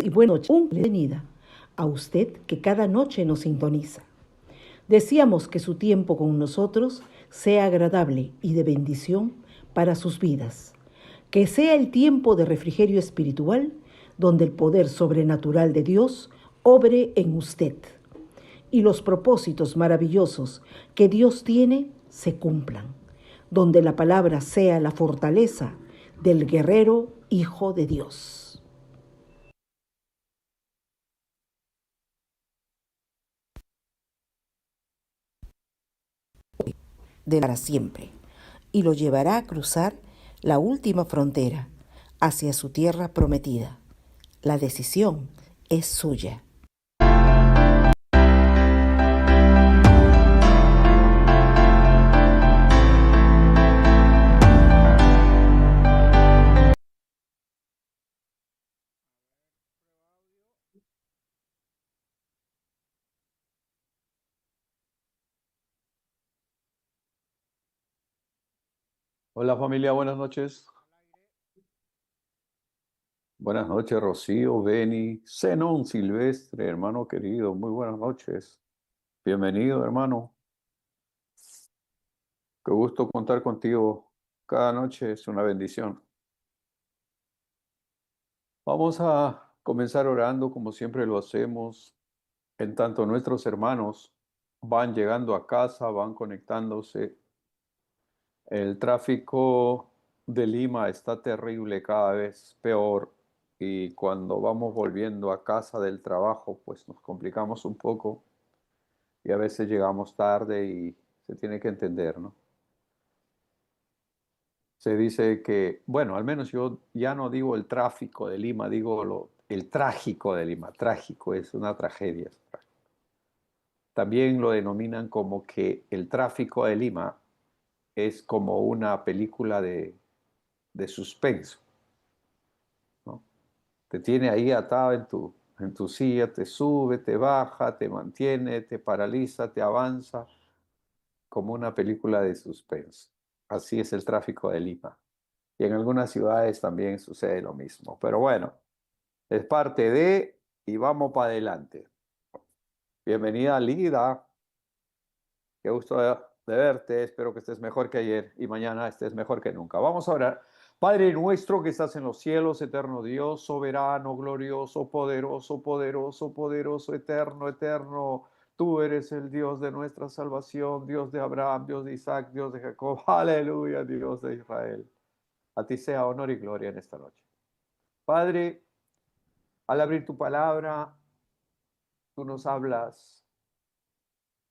y buenas noches. Un bienvenida a usted que cada noche nos sintoniza. Deseamos que su tiempo con nosotros sea agradable y de bendición para sus vidas. Que sea el tiempo de refrigerio espiritual donde el poder sobrenatural de Dios obre en usted y los propósitos maravillosos que Dios tiene se cumplan. Donde la palabra sea la fortaleza del guerrero Hijo de Dios. De para siempre, y lo llevará a cruzar la última frontera hacia su tierra prometida. La decisión es suya. Hola familia, buenas noches. Buenas noches, Rocío, Beni, Zenón Silvestre, hermano querido, muy buenas noches. Bienvenido, hermano. Qué gusto contar contigo. Cada noche es una bendición. Vamos a comenzar orando como siempre lo hacemos. En tanto nuestros hermanos van llegando a casa, van conectándose. El tráfico de Lima está terrible, cada vez peor, y cuando vamos volviendo a casa del trabajo, pues nos complicamos un poco y a veces llegamos tarde y se tiene que entender, ¿no? Se dice que, bueno, al menos yo ya no digo el tráfico de Lima, digo el trágico de Lima. Trágico es una tragedia. También lo denominan como que el tráfico de Lima es como una película de suspenso, ¿no? Te tiene ahí atado en tu silla, te sube, te baja, te mantiene, te paraliza, te avanza, como una película de suspenso. Así es el tráfico de Lima. Y en algunas ciudades también sucede lo mismo. Pero bueno, es parte de y vamos para adelante. Bienvenida, Lida. Qué gusto de verte. Espero que estés mejor que ayer y mañana estés mejor que nunca. Vamos a orar. Padre nuestro que estás en los cielos, eterno Dios, soberano, glorioso, poderoso, poderoso, poderoso, eterno, eterno. Tú eres el Dios de nuestra salvación, Dios de Abraham, Dios de Isaac, Dios de Jacob. Aleluya, Dios de Israel. A ti sea honor y gloria en esta noche. Padre, al abrir tu palabra, tú nos hablas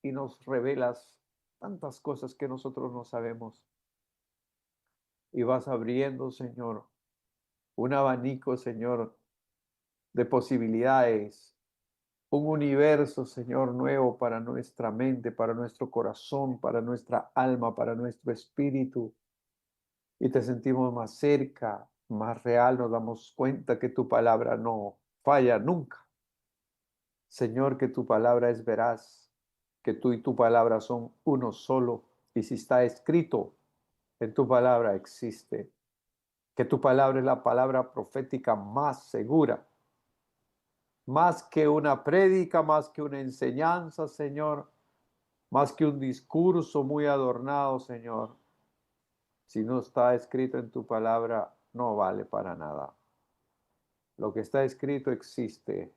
y nos revelas tantas cosas que nosotros no sabemos. Y vas abriendo, Señor, un abanico, Señor, de posibilidades, un universo, Señor, nuevo para nuestra mente, para nuestro corazón, para nuestra alma, para nuestro espíritu. Y te sentimos más cerca, más real, nos damos cuenta que tu palabra no falla nunca. Señor, que tu palabra es veraz, que tú y tu palabra son uno solo. Y si está escrito, en tu palabra existe. Que tu palabra es la palabra profética más segura, más que una prédica, más que una enseñanza, Señor, más que un discurso muy adornado, Señor. Si no está escrito en tu palabra, no vale para nada. Lo que está escrito existe.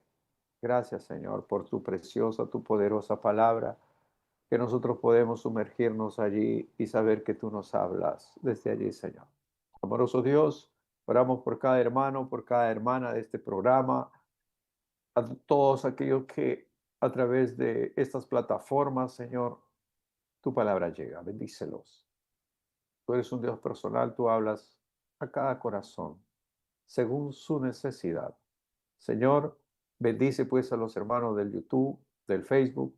Gracias, Señor, por tu preciosa, tu poderosa palabra, que nosotros podemos sumergirnos allí y saber que tú nos hablas desde allí, Señor. Amoroso Dios, oramos por cada hermano, por cada hermana de este programa, a todos aquellos que a través de estas plataformas, Señor, tu palabra llega. Bendícelos. Tú eres un Dios personal, tú hablas a cada corazón según su necesidad. Señor, bendice pues a los hermanos del YouTube, del Facebook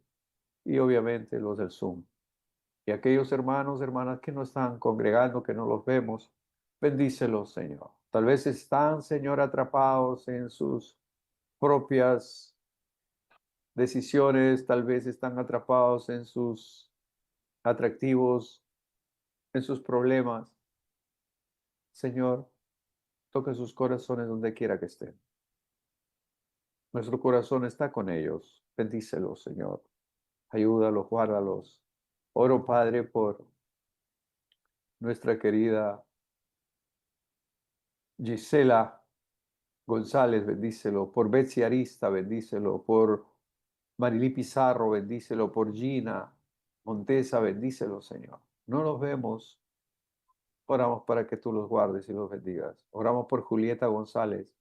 y obviamente los del Zoom. Y aquellos hermanos, hermanas que no están congregando, que no los vemos, bendícelos, Señor. Tal vez están, Señor, atrapados en sus propias decisiones, tal vez están atrapados en sus atractivos, en sus problemas. Señor, toca sus corazones donde quiera que estén. Nuestro corazón está con ellos. Bendícelos, Señor. Ayúdalos, guárdalos. Oro, Padre, por nuestra querida Gisela González, bendícelo. Por Betsy Arista, bendícelo. Por Marilí Pizarro, bendícelo. Por Gina Montesa, bendícelo, Señor. No los vemos. Oramos para que tú los guardes y los bendigas. Oramos por Julieta González,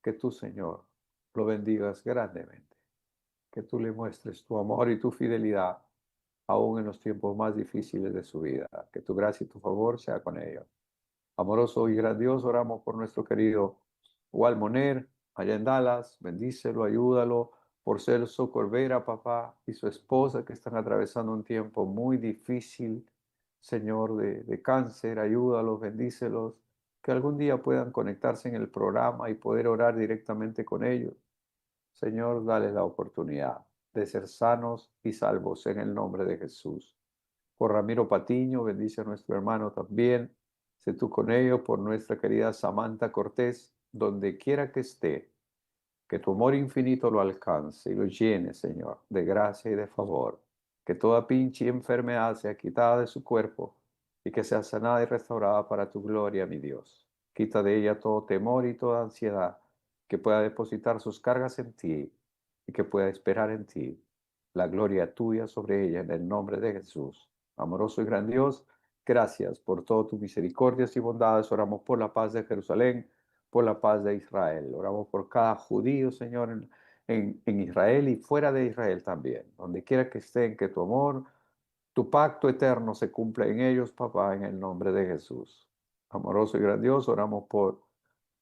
que tú, Señor, lo bendigas grandemente. Que tú le muestres tu amor y tu fidelidad, aún en los tiempos más difíciles de su vida. Que tu gracia y tu favor sea con ellos. Amoroso y grandioso, oramos por nuestro querido Walmoner, allá en Dallas. Bendícelo, ayúdalo. Por Celso Corvera, papá, y su esposa, que están atravesando un tiempo muy difícil, Señor, de cáncer. Ayúdalos, bendícelos. Que algún día puedan conectarse en el programa y poder orar directamente con ellos. Señor, dale la oportunidad de ser sanos y salvos en el nombre de Jesús. Por Ramiro Patiño, bendice a nuestro hermano también. Sé tú con ellos, por nuestra querida Samantha Cortés, donde quiera que esté, que tu amor infinito lo alcance y lo llene, Señor, de gracia y de favor. Que toda pinche enfermedad sea quitada de su cuerpo y que sea sanada y restaurada para tu gloria, mi Dios. Quita de ella todo temor y toda ansiedad, que pueda depositar sus cargas en ti y que pueda esperar en ti la gloria tuya sobre ella en el nombre de Jesús. Amoroso y gran Dios, gracias por todas tus misericordias y bondades. Oramos por la paz de Jerusalén, por la paz de Israel. Oramos por cada judío, Señor, en Israel y fuera de Israel también. Donde quiera que estén, que tu amor, tu pacto eterno se cumpla en ellos, papá, en el nombre de Jesús. Amoroso y grandioso, oramos por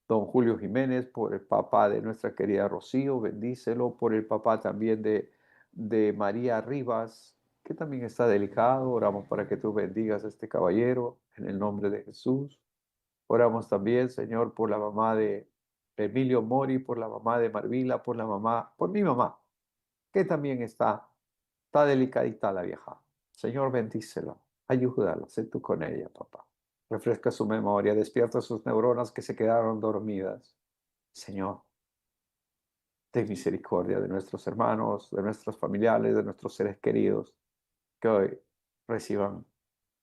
don Julio Jiménez, por el papá de nuestra querida Rocío, bendícelo, por el papá también de María Rivas, que también está delicado. Oramos para que tú bendigas a este caballero en el nombre de Jesús. Oramos también, Señor, por la mamá de Emilio Mori, por la mamá de Marvila, por la mamá, por mi mamá, que también está delicadita la vieja. Señor, bendícela, ayúdala, sé tú con ella, papá. Refresca su memoria, despierta sus neuronas que se quedaron dormidas. Señor, ten misericordia de nuestros hermanos, de nuestros familiares, de nuestros seres queridos, que hoy reciban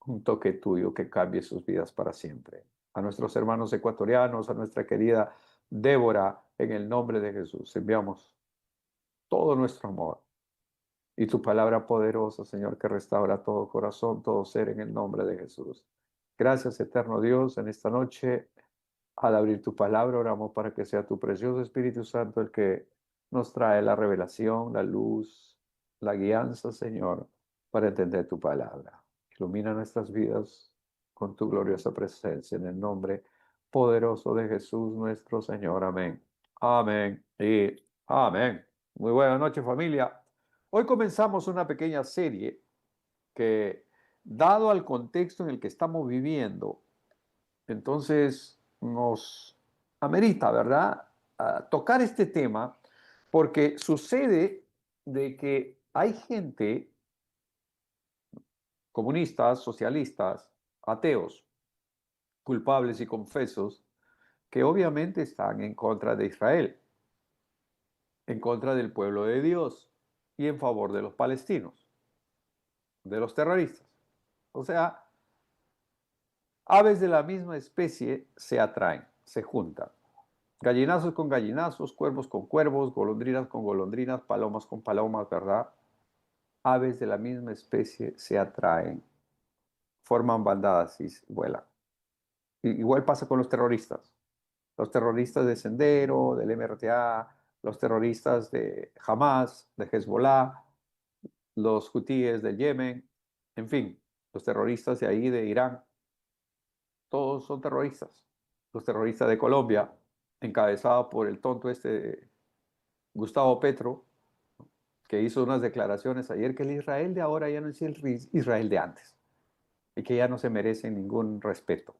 un toque tuyo que cambie sus vidas para siempre. A nuestros hermanos ecuatorianos, a nuestra querida Débora, en el nombre de Jesús, enviamos todo nuestro amor y tu palabra poderosa, Señor, que restaura todo corazón, todo ser en el nombre de Jesús. Gracias, eterno Dios, en esta noche. Al abrir tu palabra, oramos para que sea tu precioso Espíritu Santo el que nos trae la revelación, la luz, la guianza, Señor, para entender tu palabra. Ilumina nuestras vidas con tu gloriosa presencia en el nombre poderoso de Jesús nuestro Señor. Amén. Amén y amén. Muy buenas noches, familia. Hoy comenzamos una pequeña serie que, dado al contexto en el que estamos viviendo, entonces nos amerita, ¿verdad?, tocar este tema, porque sucede de que hay gente, comunistas, socialistas, ateos, culpables y confesos, que obviamente están en contra de Israel, en contra del pueblo de Dios y en favor de los palestinos, de los terroristas. O sea, aves de la misma especie se atraen, se juntan. Gallinazos con gallinazos, cuervos con cuervos, golondrinas con golondrinas, palomas con palomas, ¿verdad? Aves de la misma especie se atraen, forman bandadas y vuelan. Igual pasa con los terroristas. Los terroristas de Sendero, del MRTA, los terroristas de Hamas, de Hezbollah, los hutíes de Yemen, en fin, los terroristas de ahí, de Irán, todos son terroristas. Los terroristas de Colombia, encabezados por el tonto este Gustavo Petro, que hizo unas declaraciones ayer que el Israel de ahora ya no es el Israel de antes y que ya no se merece ningún respeto.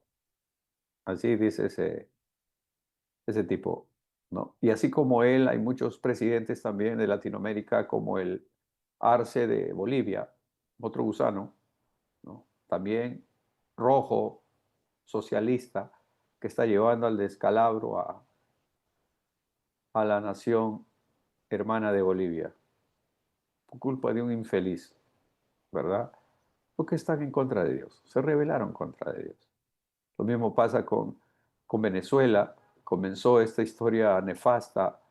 Así dice ese tipo, ¿no? Y así como él, hay muchos presidentes también de Latinoamérica, como el Arce de Bolivia, otro gusano, ¿no? También rojo, socialista, que está llevando al descalabro a la nación hermana de Bolivia, por culpa de un infeliz, ¿verdad? Porque están en contra de Dios, se rebelaron contra de Dios. Lo mismo pasa con Venezuela. Comenzó esta historia nefasta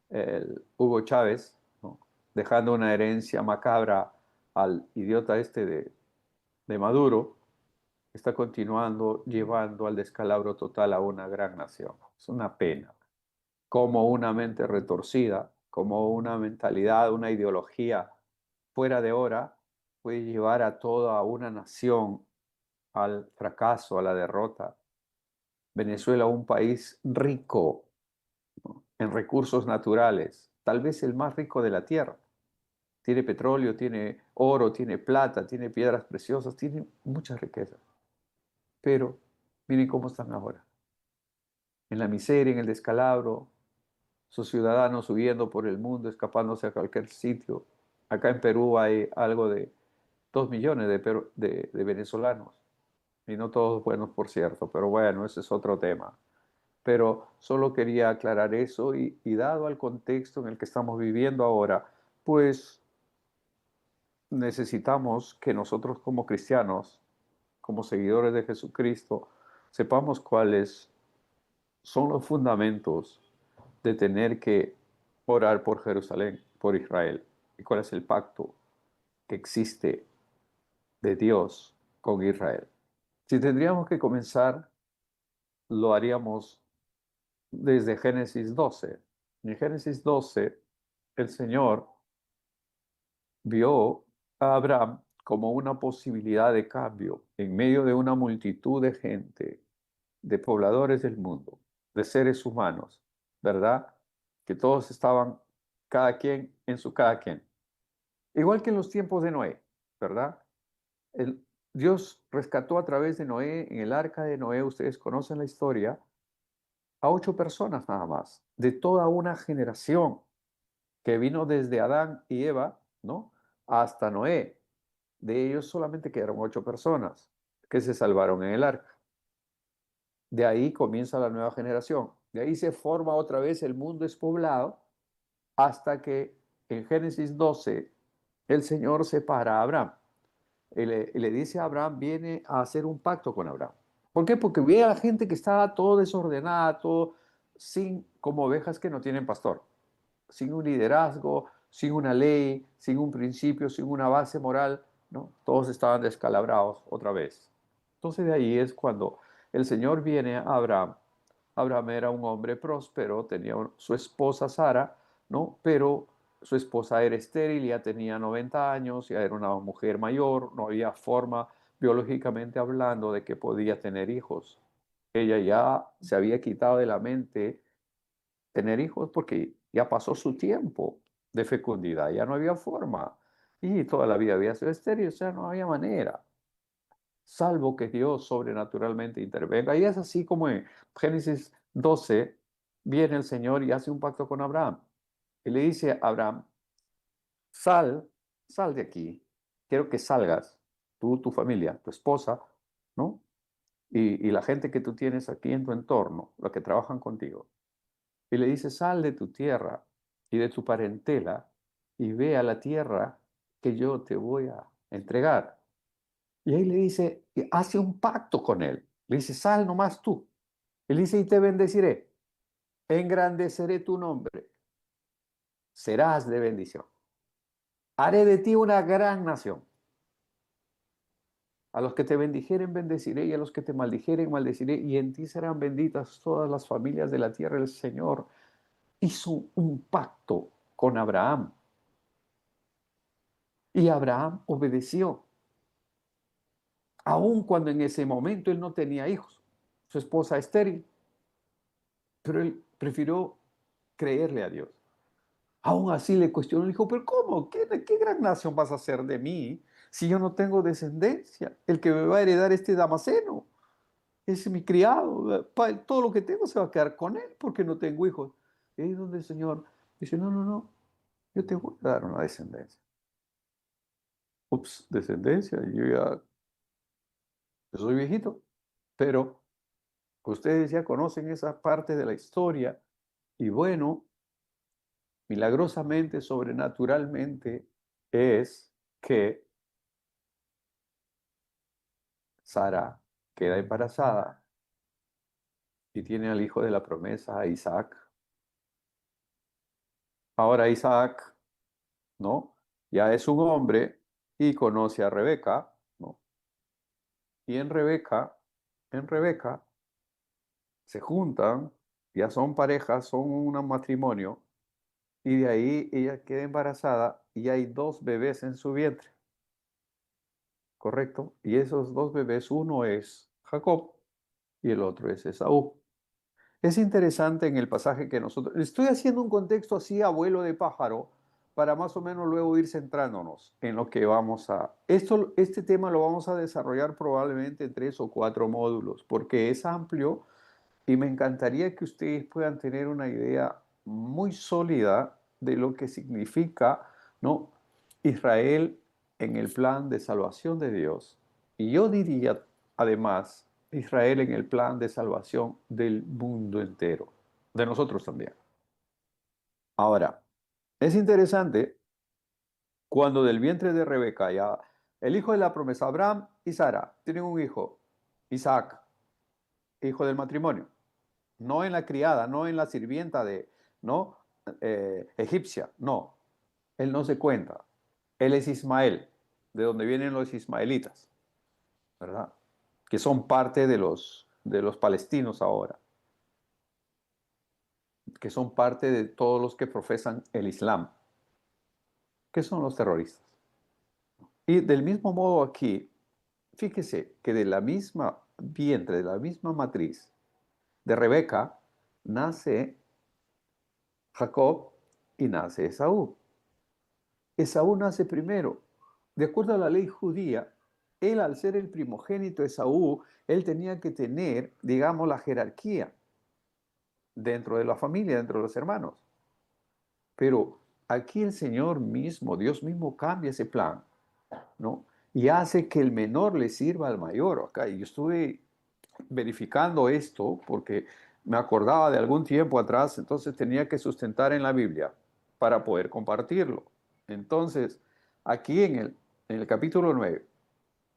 el Hugo Chávez, ¿no? Dejando una herencia macabra al idiota este de Maduro, está continuando llevando al descalabro total a una gran nación. Es una pena. Como una mente retorcida, como una mentalidad, una ideología fuera de hora puede llevar a toda una nación al fracaso, a la derrota. Venezuela, un país rico, ¿no?, en recursos naturales, tal vez el más rico de la tierra. Tiene petróleo, tiene oro, tiene plata, tiene piedras preciosas, tiene muchas riquezas. Pero miren cómo están ahora. En la miseria, en el descalabro, sus ciudadanos huyendo por el mundo, escapándose a cualquier sitio. Acá en Perú hay algo de 2 millones de venezolanos. Y no todos buenos, por cierto, pero bueno, ese es otro tema. Pero solo quería aclarar eso y dado al contexto en el que estamos viviendo ahora, pues necesitamos que nosotros como cristianos, como seguidores de Jesucristo, sepamos cuáles son los fundamentos de tener que orar por Jerusalén, por Israel, y cuál es el pacto que existe de Dios con Israel. Si tendríamos que comenzar, lo haríamos desde Génesis 12. En Génesis 12, el Señor vio a Abraham como una posibilidad de cambio en medio de una multitud de gente, de pobladores del mundo, de seres humanos, ¿verdad? Que todos estaban cada quien en su cada quien. Igual que en los tiempos de Noé, ¿verdad? El, Dios rescató a través de Noé, en el arca de Noé, ustedes conocen la historia, a 8 personas nada más, de toda una generación que vino desde Adán y Eva, ¿no?, hasta Noé. De ellos solamente quedaron 8 personas que se salvaron en el arca. De ahí comienza la nueva generación. De ahí se forma otra vez el mundo despoblado hasta que en Génesis 12 el Señor separa a Abraham. Y le dice a Abraham, viene a hacer un pacto con Abraham. ¿Por qué? Porque ve a la gente que estaba todo desordenada, todo sin, como ovejas que no tienen pastor, sin un liderazgo, sin una ley, sin un principio, sin una base moral, ¿no? Todos estaban descalabrados otra vez. Entonces de ahí es cuando el Señor viene a Abraham. Abraham era un hombre próspero, tenía su esposa Sara, ¿no? Pero su esposa era estéril, ya tenía 90 años, ya era una mujer mayor, no había forma biológicamente hablando de que podía tener hijos. Ella ya se había quitado de la mente tener hijos porque ya pasó su tiempo de fecundidad, ya no había forma. Y toda la vida había sido estéril, o sea, no había manera, salvo que Dios sobrenaturalmente intervenga. Y es así como en Génesis 12 viene el Señor y hace un pacto con Abraham. Y le dice a Abraham, sal, sal de aquí, quiero que salgas, tú, tu familia, tu esposa, ¿no? Y la gente que tú tienes aquí en tu entorno, los que trabajan contigo. Y le dice, sal de tu tierra y de tu parentela y ve a la tierra que yo te voy a entregar. Y ahí le dice, y hace un pacto con él. Le dice, sal nomás tú. Y le dice, y te bendeciré, engrandeceré tu nombre, serás de bendición. Haré de ti una gran nación. A los que te bendijeren, bendeciré, y a los que te maldijeren, maldeciré, y en ti serán benditas todas las familias de la tierra. El Señor hizo un pacto con Abraham. Y Abraham obedeció, aun cuando en ese momento él no tenía hijos, su esposa estéril, pero él prefirió creerle a Dios. Aún así le cuestionó, le dijo, pero ¿cómo? ¿Qué gran nación vas a hacer de mí si yo no tengo descendencia? El que me va a heredar este Damaseno es mi criado, todo lo que tengo se va a quedar con él porque no tengo hijos. Y ahí es donde el Señor dice, no, no, no, yo te voy a dar una descendencia. Ups, descendencia, yo soy viejito, pero ustedes ya conocen esa parte de la historia y bueno, milagrosamente, sobrenaturalmente, es que Sara queda embarazada y tiene al hijo de la promesa, a Isaac. Ahora Isaac, ¿no? Ya es un hombre y conoce a Rebeca, ¿no? Y en Rebeca se juntan, ya son parejas, son un matrimonio, y de ahí ella queda embarazada y hay dos bebés en su vientre, ¿correcto? Y esos dos bebés, uno es Jacob y el otro es Esaú. Es interesante en el pasaje que nosotros, estoy haciendo un contexto así, abuelo de pájaro, para más o menos luego ir centrándonos en lo que vamos a... Este tema lo vamos a desarrollar probablemente en 3 o 4 módulos, porque es amplio y me encantaría que ustedes puedan tener una idea muy sólida de lo que significa, ¿no? Israel en el plan de salvación de Dios. Y yo diría, además, Israel en el plan de salvación del mundo entero, de nosotros también. Ahora, es interesante cuando del vientre de Rebeca, ya el hijo de la promesa, Abraham y Sara, tienen un hijo, Isaac, hijo del matrimonio. No en la criada, no en la sirvienta de, ¿no? Egipcia, no. Él no se cuenta. Él es Ismael, de donde vienen los ismaelitas, ¿verdad? Que son parte de los palestinos ahora, que son parte de todos los que profesan el Islam, que son los terroristas. Y del mismo modo aquí, fíjese que de la misma vientre, de la misma matriz de Rebeca, nace Jacob y nace Esaú. Esaú nace primero. De acuerdo a la ley judía, él al ser el primogénito Esaú, él tenía que tener, digamos, la jerarquía dentro de la familia, dentro de los hermanos. Pero aquí el Señor mismo, Dios mismo cambia ese plan, ¿no? Y hace que el menor le sirva al mayor. Acá, y yo estuve verificando esto porque me acordaba de algún tiempo atrás, entonces tenía que sustentar en la Biblia para poder compartirlo. Entonces, aquí en el capítulo 9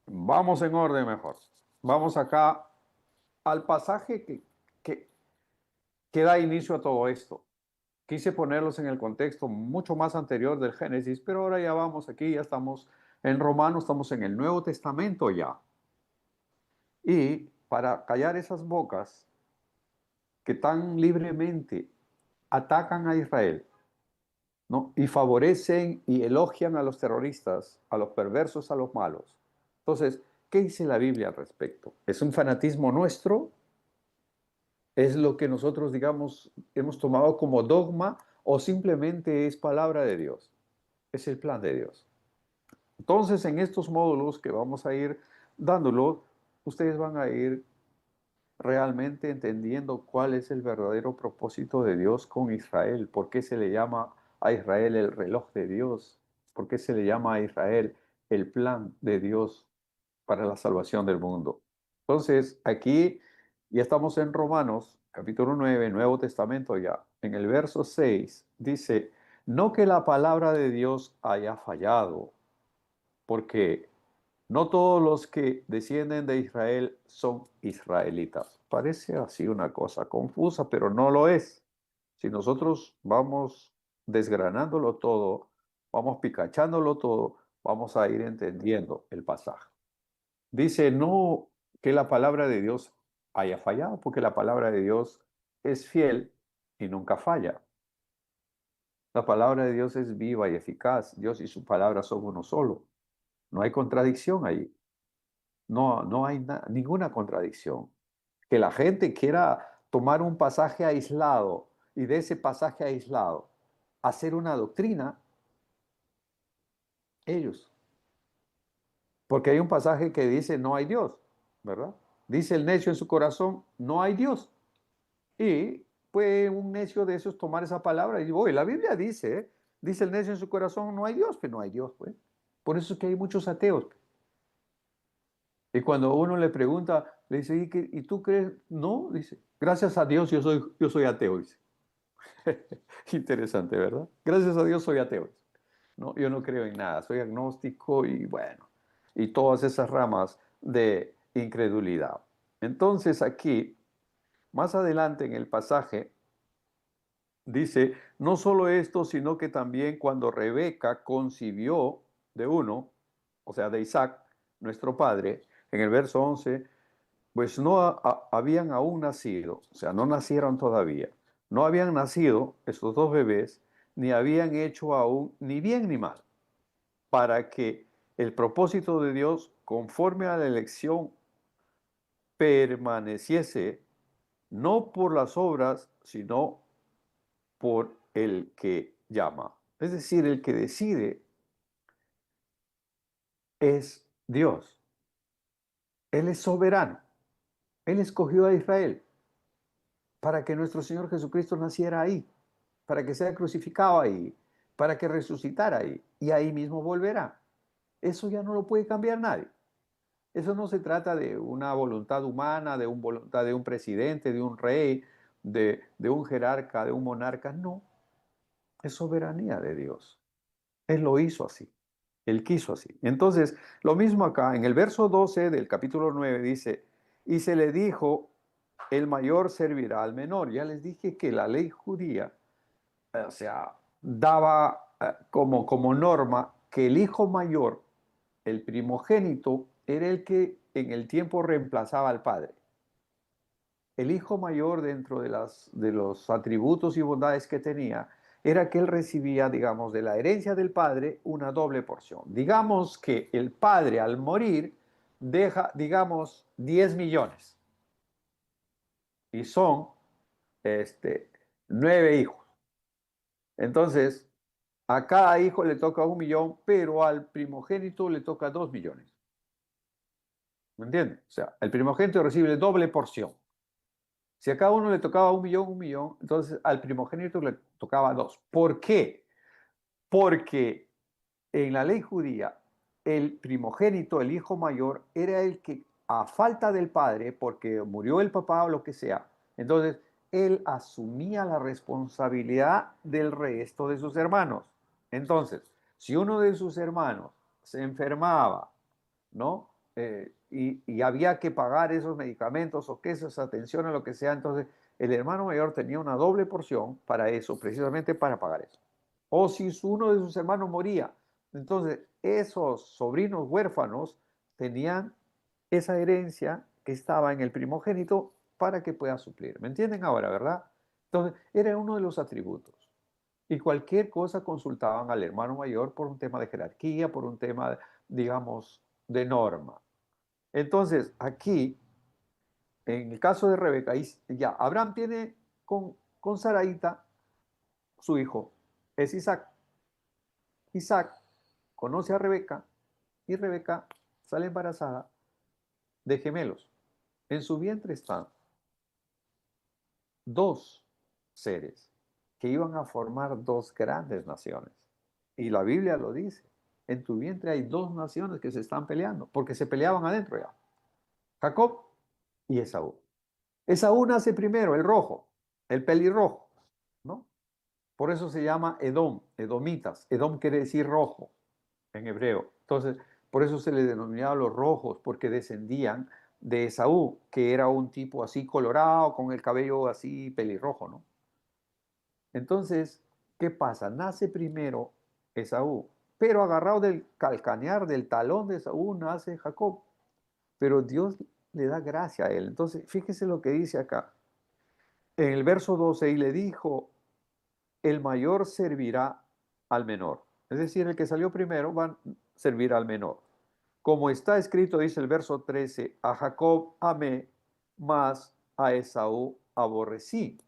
vamos en orden mejor. Vamos acá al pasaje que, que da inicio a todo esto. Quise ponerlos en el contexto mucho más anterior del Génesis, pero ahora ya vamos aquí, ya estamos en Romanos, estamos en el Nuevo Testamento ya. Y para callar esas bocas que tan libremente atacan a Israel, ¿no? Y favorecen y elogian a los terroristas, a los perversos, a los malos. Entonces, ¿qué dice la Biblia al respecto? ¿Es un fanatismo nuestro? ¿Es lo que nosotros, digamos, hemos tomado como dogma o simplemente es palabra de Dios? Es el plan de Dios. Entonces, en estos módulos que vamos a ir dándolo, ustedes van a ir realmente entendiendo cuál es el verdadero propósito de Dios con Israel, por qué se le llama a Israel el reloj de Dios, por qué se le llama a Israel el plan de Dios para la salvación del mundo. Entonces, aquí ya estamos en Romanos, capítulo 9, Nuevo Testamento ya. En el verso 6 dice, no que la palabra de Dios haya fallado, porque no todos los que descienden de Israel son israelitas. Parece así una cosa confusa, pero no lo es. Si nosotros vamos desgranándolo todo, vamos picachándolo todo, vamos a ir entendiendo el pasaje. Dice, no que la palabra de Dios haya fallado, porque la palabra de Dios es fiel y nunca falla. La palabra de Dios es viva y eficaz. Dios y su palabra son uno solo. No hay contradicción ahí. No, no hay ninguna contradicción. Que la gente quiera tomar un pasaje aislado y de ese pasaje aislado hacer una doctrina, ellos. Porque hay un pasaje que dice no hay Dios, ¿verdad? Dice el necio en su corazón, no hay Dios. Y puede un necio de esos tomar esa palabra y decir, oye, la Biblia dice el necio en su corazón, no hay Dios, pero no hay Dios, pues. Por eso es que hay muchos ateos. Y cuando uno le pregunta, le dice, ¿y tú crees? No, dice, gracias a Dios yo soy ateo, dice. Interesante, ¿verdad? Gracias a Dios soy ateo. ¿No? Yo no creo en nada, soy agnóstico y bueno, y todas esas ramas de incredulidad. Entonces aquí, más adelante en el pasaje, dice, no solo esto, sino que también cuando Rebeca concibió de uno, o sea, de Isaac, nuestro padre, en el verso 11, pues no habían aún nacido, o sea, no nacieron todavía, no habían nacido estos dos bebés, ni habían hecho aún ni bien ni mal, para que el propósito de Dios, conforme a la elección, permaneciese no por las obras, sino por el que llama. Es decir, el que decide es Dios. Él es soberano. Él escogió a Israel para que nuestro Señor Jesucristo naciera ahí, para que sea crucificado ahí, para que resucitara ahí, y ahí mismo volverá. Eso ya no lo puede cambiar nadie. Eso no se trata de una voluntad humana, de una voluntad de un presidente, de un rey, de un jerarca, de un monarca. No, es soberanía de Dios. Él lo hizo así. Él quiso así. Entonces, lo mismo acá, en el verso 12 del capítulo 9 dice, y se le dijo, el mayor servirá al menor. Ya les dije que la ley judía, o sea, daba como norma que el hijo mayor, el primogénito, era el que en el tiempo reemplazaba al padre. El hijo mayor, dentro de los atributos y bondades que tenía, era que él recibía, digamos, de la herencia del padre una doble porción. Digamos que el padre al morir deja, digamos, 10 millones y son 9 hijos. Entonces, a cada hijo le toca 1 millón, pero al primogénito le toca 2 millones. ¿Me entiendes? O sea, el primogénito recibe doble porción. Si a cada uno le tocaba 1 millón, entonces al primogénito le tocaba 2. ¿Por qué? Porque en la ley judía, el primogénito, el hijo mayor, era el que, a falta del padre, porque murió el papá o lo que sea, entonces él asumía la responsabilidad del resto de sus hermanos. Entonces, si uno de sus hermanos se enfermaba, ¿no? Y había que pagar esos medicamentos o que esas atenciones, lo que sea, entonces el hermano mayor tenía una doble porción para eso, precisamente para pagar eso. O si uno de sus hermanos moría, entonces esos sobrinos huérfanos tenían esa herencia que estaba en el primogénito para que pueda suplir. ¿Me entienden ahora, verdad? Entonces, era uno de los atributos. Y cualquier cosa consultaban al hermano mayor por un tema de jerarquía, por un tema, digamos, de norma. Entonces, aquí, en el caso de Rebeca, ya Abraham tiene con Saraita, su hijo, es Isaac. Isaac conoce a Rebeca y Rebeca sale embarazada de gemelos. En su vientre están dos seres que iban a formar dos grandes naciones. Y la Biblia lo dice. En tu vientre hay dos naciones que se están peleando, porque se peleaban adentro ya. Jacob y Esaú. Esaú nace primero, el rojo, el pelirrojo, ¿no? Por eso se llama Edom, edomitas. Edom quiere decir rojo en hebreo. Entonces, por eso se le denominaba los rojos, porque descendían de Esaú, que era un tipo así colorado, con el cabello así pelirrojo, ¿no? Entonces, ¿qué pasa? Nace primero Esaú, pero agarrado del calcanear, del talón de Esaú, nace Jacob. Pero Dios le da gracia a él. Entonces, fíjese lo que dice acá. En el verso 12, y le dijo, el mayor servirá al menor. Es decir, el que salió primero va a servir al menor. Como está escrito, dice el verso 13, a Jacob amé, mas a Esaú aborrecí.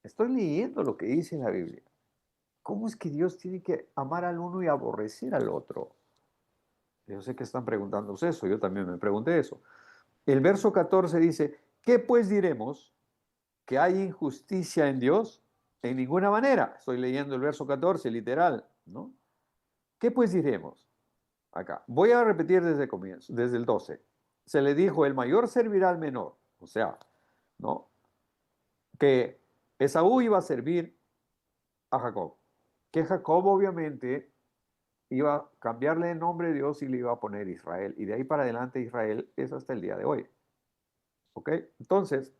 Estoy leyendo lo que dice la Biblia. ¿Cómo es que Dios tiene que amar al uno y aborrecer al otro? Yo sé que están preguntándose eso, yo también me pregunté eso. El verso 14 dice, ¿qué pues diremos? ¿Que hay injusticia en Dios? En ninguna manera. Estoy leyendo el verso 14, literal, ¿no? ¿Qué pues diremos? Acá. Voy a repetir desde el comienzo, desde el 12. Se le dijo, el mayor servirá al menor. O sea, ¿no? Que Esaú iba a servir a Jacob. Que Jacob obviamente iba a cambiarle el nombre de Dios y le iba a poner Israel. Y de ahí para adelante Israel es hasta el día de hoy. ¿Ok? Entonces,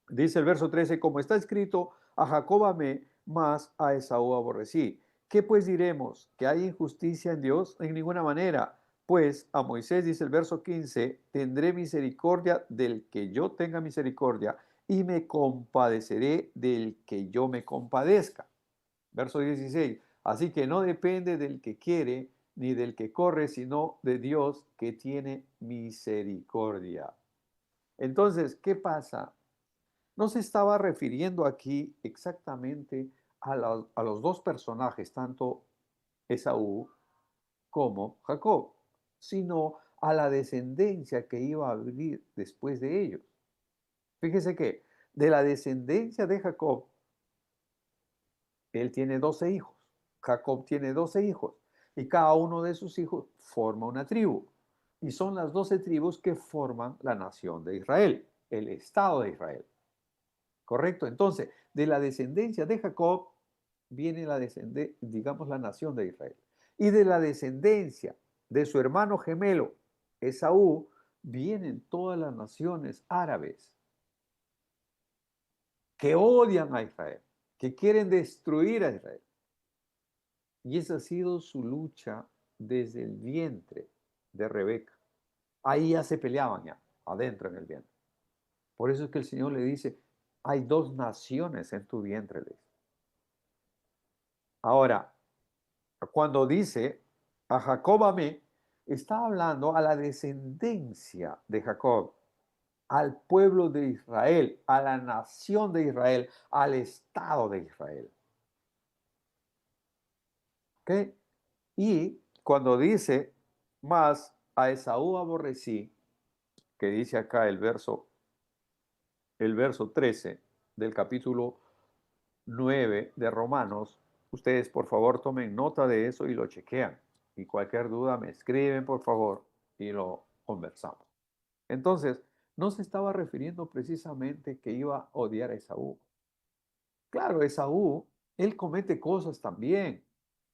dice el verso 13, como está escrito, a Jacob amé, mas a Esaú aborrecí. ¿Qué pues diremos? ¿Que hay injusticia en Dios? En ninguna manera. Pues a Moisés dice el verso 15, tendré misericordia del que yo tenga misericordia y me compadeceré del que yo me compadezca. Verso 16, así que no depende del que quiere ni del que corre, sino de Dios que tiene misericordia. Entonces, ¿qué pasa? No se estaba refiriendo aquí exactamente a los dos personajes, tanto Esaú como Jacob, sino a la descendencia que iba a venir después de ellos. Fíjese que de la descendencia de Jacob, él tiene 12 hijos. Jacob tiene 12 hijos y cada uno de sus hijos forma una tribu. Y son las 12 tribus que forman la nación de Israel, el Estado de Israel. ¿Correcto? Entonces, de la descendencia de Jacob viene digamos, la nación de Israel. Y de la descendencia de su hermano gemelo, Esaú, vienen todas las naciones árabes que odian a Israel, que quieren destruir a Israel. Y esa ha sido su lucha desde el vientre de Rebeca. Ahí ya se peleaban ya, adentro en el vientre. Por eso es que el Señor le dice, hay dos naciones en tu vientre. Le dice. Ahora, cuando dice a Jacob amé, está hablando a la descendencia de Jacob, al pueblo de Israel, a la nación de Israel, al Estado de Israel. ¿Ok? Y cuando dice, más a Esaú aborrecí, que dice acá el verso 13 del capítulo 9 de Romanos, ustedes por favor tomen nota de eso y lo chequean. Y cualquier duda me escriben por favor y lo conversamos. Entonces, no se estaba refiriendo precisamente que iba a odiar a Esaú. Claro, Esaú, él comete cosas también.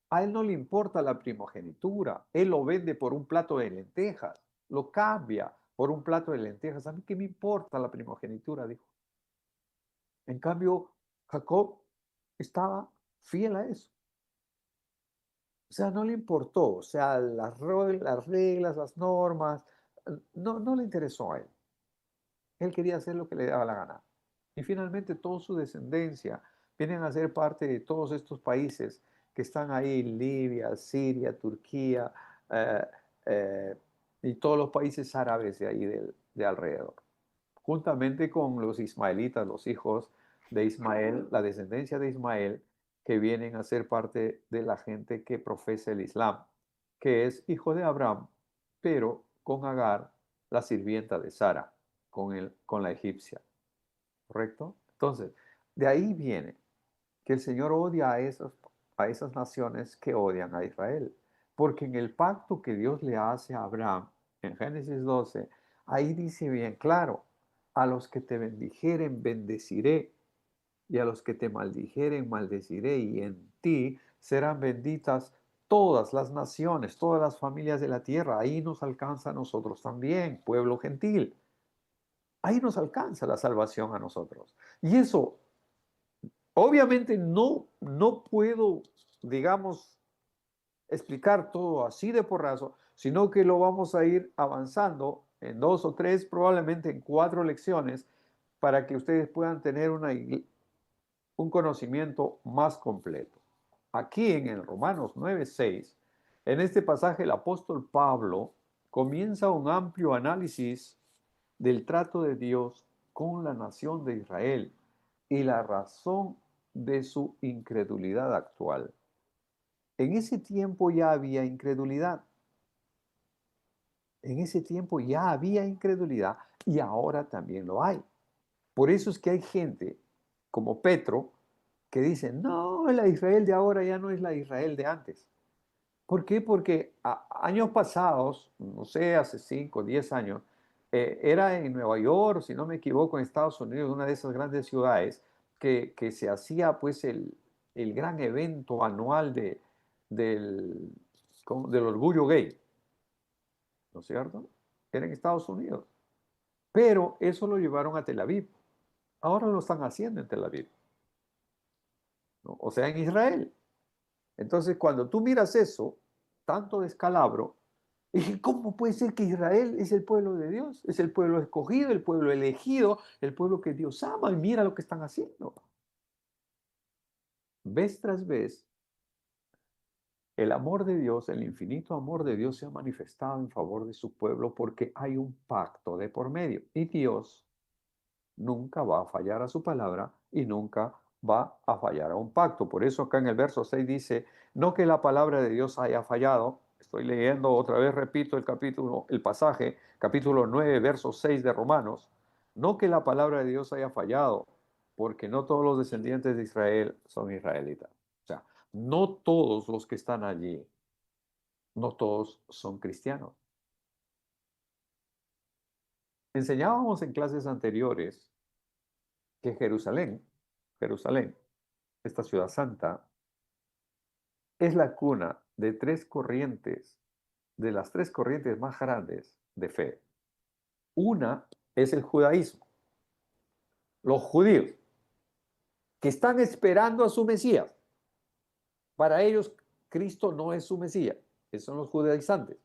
A él no le importa la primogenitura. Él lo vende por un plato de lentejas. Lo cambia por un plato de lentejas. ¿A mí qué me importa la primogenitura? Dijo. En cambio, Jacob estaba fiel a eso. O sea, no le importó. O sea, las reglas, las normas, no le interesó a él. Él quería hacer lo que le daba la gana. Y finalmente toda su descendencia vienen a ser parte de todos estos países que están ahí, Libia, Siria, Turquía, eh, eh, y todos los países árabes de ahí de alrededor. Juntamente con los ismaelitas, los hijos de Ismael, la descendencia de Ismael, que vienen a ser parte de la gente que profesa el Islam, que es hijo de Abraham, pero con Agar, la sirvienta de Sara, con la egipcia. ¿Correcto? Entonces, de ahí viene que el Señor odia a esas naciones que odian a Israel. Porque en el pacto que Dios le hace a Abraham, en Génesis 12, ahí dice bien claro, a los que te bendijeren, bendeciré, y a los que te maldijeren, maldeciré, y en ti serán benditas todas las naciones, todas las familias de la tierra. Ahí nos alcanza a nosotros también, pueblo gentil. Ahí nos alcanza la salvación a nosotros. Y eso, obviamente, no puedo, digamos, explicar todo así de porrazo, sino que lo vamos a ir avanzando en 2 o 3, probablemente en 4 lecciones, para que ustedes puedan tener un conocimiento más completo. Aquí en el Romanos 9:6, en este pasaje el apóstol Pablo comienza un amplio análisis del trato de Dios con la nación de Israel y la razón de su incredulidad actual. En ese tiempo ya había incredulidad. En ese tiempo ya había incredulidad y ahora también lo hay. Por eso es que hay gente como Petro que dice, no, la Israel de ahora ya no es la Israel de antes. ¿Por qué? Porque años pasados, no sé, hace 5 o 10 años, era en Nueva York, si no me equivoco, en Estados Unidos, una de esas grandes ciudades, que se hacía pues el gran evento anual del, del orgullo gay, ¿no es cierto? Era en Estados Unidos. Pero eso lo llevaron a Tel Aviv. Ahora lo están haciendo en Tel Aviv, ¿no? O sea, en Israel. Entonces, cuando tú miras eso, tanto descalabro, dije, ¿cómo puede ser que Israel es el pueblo de Dios? Es el pueblo escogido, el pueblo elegido, el pueblo que Dios ama, y mira lo que están haciendo. Vez tras vez, el amor de Dios, el infinito amor de Dios se ha manifestado en favor de su pueblo porque hay un pacto de por medio. Y Dios nunca va a fallar a su palabra y nunca va a fallar a un pacto. Por eso acá en el verso 6 dice, no que la palabra de Dios haya fallado. Estoy leyendo otra vez, repito el capítulo, el pasaje, capítulo 9, verso 6 de Romanos. No que la palabra de Dios haya fallado, porque no todos los descendientes de Israel son israelitas. O sea, no todos los que están allí, no todos son cristianos. Enseñábamos en clases anteriores que Jerusalén, esta ciudad santa, es la cuna de tres corrientes, de las tres corrientes más grandes de fe. Una es el judaísmo, los judíos, que están esperando a su Mesías. Para ellos, Cristo no es su Mesías, esos son los judaizantes,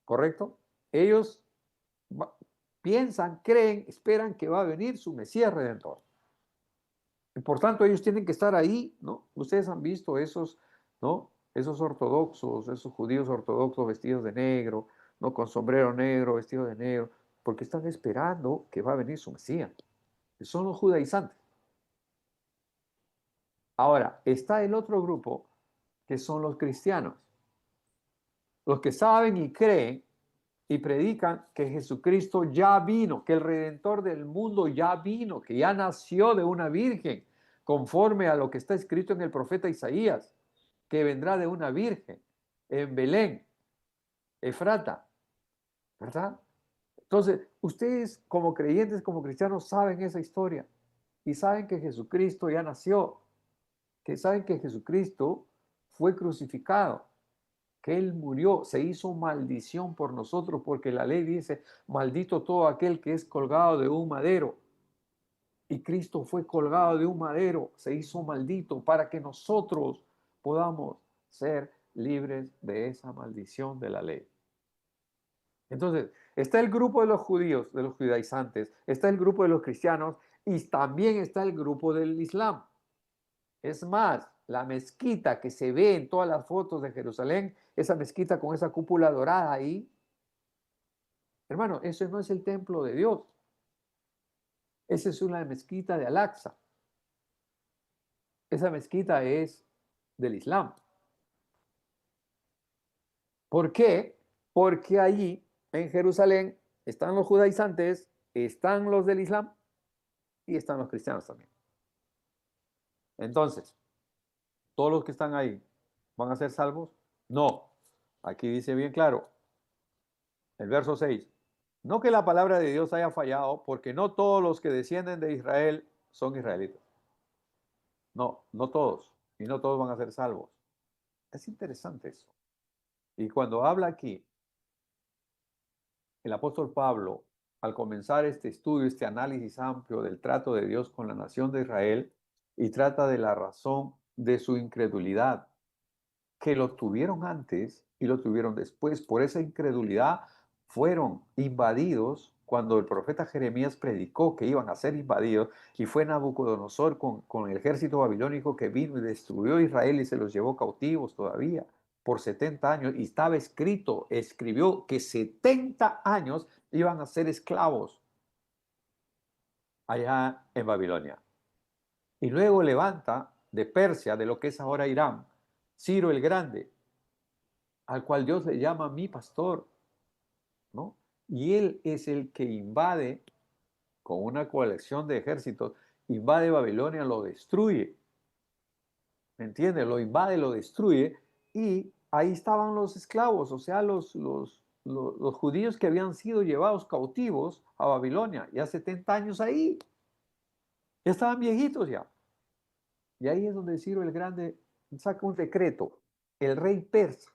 ¿correcto? Ellos piensan, creen, esperan que va a venir su Mesías Redentor. Y por tanto, ellos tienen que estar ahí, ¿no? Ustedes han visto esos, ¿no? Esos ortodoxos, esos judíos ortodoxos vestidos de negro, ¿no? Con sombrero negro, vestido de negro, porque están esperando que va a venir su Mesías. Son los judaizantes. Ahora, está el otro grupo, que son los cristianos, los que saben y creen y predican que Jesucristo ya vino, que el Redentor del mundo ya vino, que ya nació de una virgen, conforme a lo que está escrito en el profeta Isaías, que vendrá de una virgen en Belén, Efrata, ¿verdad? Entonces, ustedes como creyentes, como cristianos, saben esa historia y saben que Jesucristo ya nació, que saben que Jesucristo fue crucificado, que Él murió, se hizo maldición por nosotros, porque la ley dice, maldito todo aquel que es colgado de un madero. Y Cristo fue colgado de un madero, se hizo maldito para que nosotros podamos ser libres de esa maldición de la ley. Entonces, está el grupo de los judíos, de los judaizantes, está el grupo de los cristianos y también está el grupo del Islam. Es más, la mezquita que se ve en todas las fotos de Jerusalén, esa mezquita con esa cúpula dorada ahí, hermano, eso no es el templo de Dios. Esa es una mezquita de Al-Aqsa. Esa mezquita es del Islam. ¿Por qué? Porque allí, en Jerusalén, están los judaizantes, están los del Islam y están los cristianos también. Entonces, ¿todos los que están ahí van a ser salvos? No. Aquí dice bien claro, el verso 6. No que la palabra de Dios haya fallado, porque no todos los que descienden de Israel son israelitas. No, no todos. Y no todos van a ser salvos. Es interesante eso. Y cuando habla aquí, el apóstol Pablo, al comenzar este estudio, este análisis amplio del trato de Dios con la nación de Israel, y trata de la razón de su incredulidad, que lo tuvieron antes y lo tuvieron después. Por esa incredulidad fueron invadidos cuando el profeta Jeremías predicó que iban a ser invadidos, y fue Nabucodonosor con el ejército babilónico que vino y destruyó Israel y se los llevó cautivos todavía por 70 años. Y estaba escrito, escribió que 70 años iban a ser esclavos allá en Babilonia. Y luego levanta de Persia, de lo que es ahora Irán, Ciro el Grande, al cual Dios le llama mi pastor, ¿no? Y él es el que invade con una colección de ejércitos, invade Babilonia, lo destruye, ¿me entiendes? Lo invade, lo destruye, y ahí estaban los esclavos, o sea, los judíos que habían sido llevados cautivos a Babilonia, ya 70 años ahí, ya estaban viejitos ya. Y ahí es donde Ciro el Grande saca un decreto. El rey persa,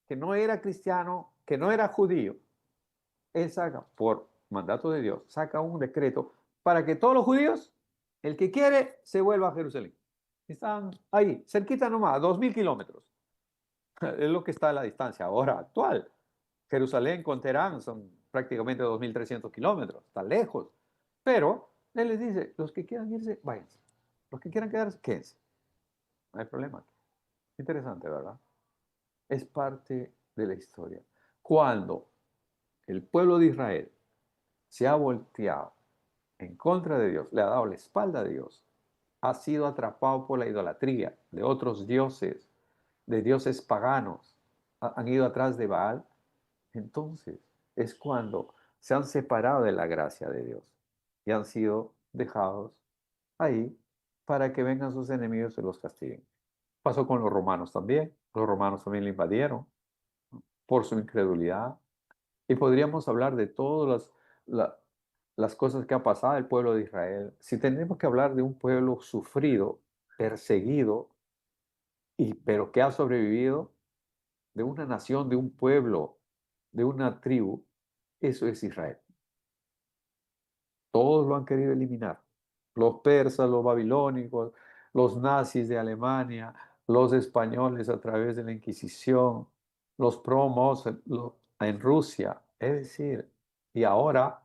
que no era cristiano, que no era judío, él saca, por mandato de Dios, saca un decreto para que todos los judíos, el que quiere, se vuelva a Jerusalén. Están ahí, cerquita nomás, a 2000 kilómetros. Es lo que está a la distancia ahora actual. Jerusalén con Teherán son prácticamente 2300 kilómetros, está lejos. Pero él les dice, los que quieran irse, váyanse. Los que quieran quedarse, quédense. No hay problema. Interesante, ¿verdad? Es parte de la historia. Cuando el pueblo de Israel se ha volteado en contra de Dios, le ha dado la espalda a Dios, ha sido atrapado por la idolatría de otros dioses, de dioses paganos, han ido atrás de Baal, entonces es cuando se han separado de la gracia de Dios y han sido dejados ahí para que vengan sus enemigos y los castiguen. Pasó con los romanos también le invadieron por su incredulidad. Y podríamos hablar de todas las cosas que ha pasado el pueblo de Israel. Si tenemos que hablar de un pueblo sufrido, perseguido, pero que ha sobrevivido, de una nación, de un pueblo, de una tribu, eso es Israel. Todos lo han querido eliminar. Los persas, los babilónicos, los nazis de Alemania, los españoles a través de la Inquisición, los promos en Rusia. Es decir, y ahora,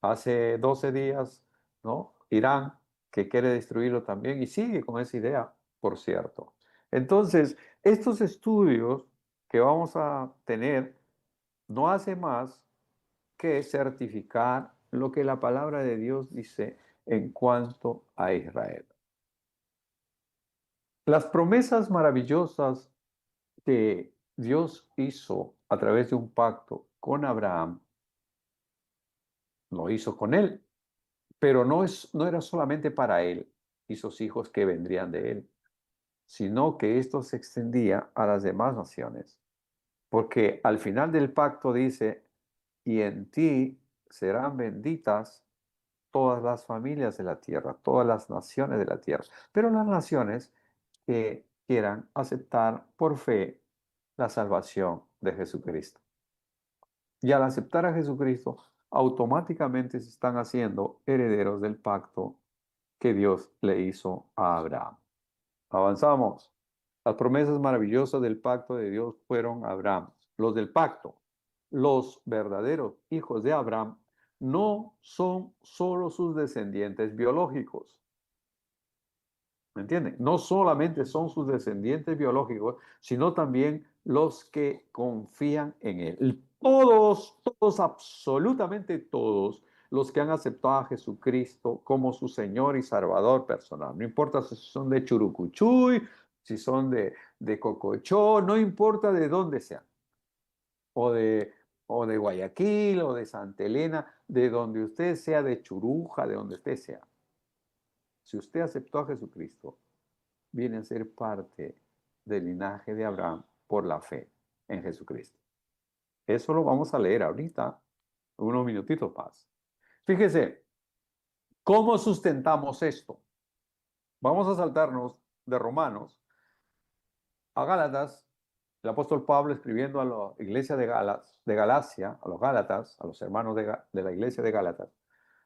hace 12 días, ¿no? Irán, que quiere destruirlo también y sigue con esa idea, por cierto. Entonces, estos estudios que vamos a tener no hace más que certificar lo que la palabra de Dios dice en cuanto a Israel. Las promesas maravillosas que Dios hizo a través de un pacto con Abraham, lo hizo con él, pero no era solamente para él y sus hijos que vendrían de él, sino que esto se extendía a las demás naciones. Porque al final del pacto dice, y en ti serán benditas todas las familias de la tierra, todas las naciones de la tierra, pero las naciones que quieran aceptar por fe la salvación de Jesucristo. Y al aceptar a Jesucristo, automáticamente se están haciendo herederos del pacto que Dios le hizo a Abraham. Avanzamos. Las promesas maravillosas del pacto de Dios fueron a Abraham. Los del pacto, los verdaderos hijos de Abraham, no son solo sus descendientes biológicos. ¿Me entienden? No solamente son sus descendientes biológicos, sino también los que confían en Él. Todos, absolutamente todos los que han aceptado a Jesucristo como su Señor y Salvador personal. No importa si son de Churucuchuy, si son de Cocochó, no importa de dónde sean. O de, o de Guayaquil, o de Santa Elena, de donde usted sea, de Churuja, de donde usted sea. Si usted aceptó a Jesucristo, viene a ser parte del linaje de Abraham por la fe en Jesucristo. Eso lo vamos a leer ahorita, unos minutitos más. Fíjese, ¿cómo sustentamos esto? Vamos a saltarnos de Romanos a Gálatas, el apóstol Pablo escribiendo a la iglesia de Galacia, a los Gálatas, a los hermanos de la iglesia de Gálatas,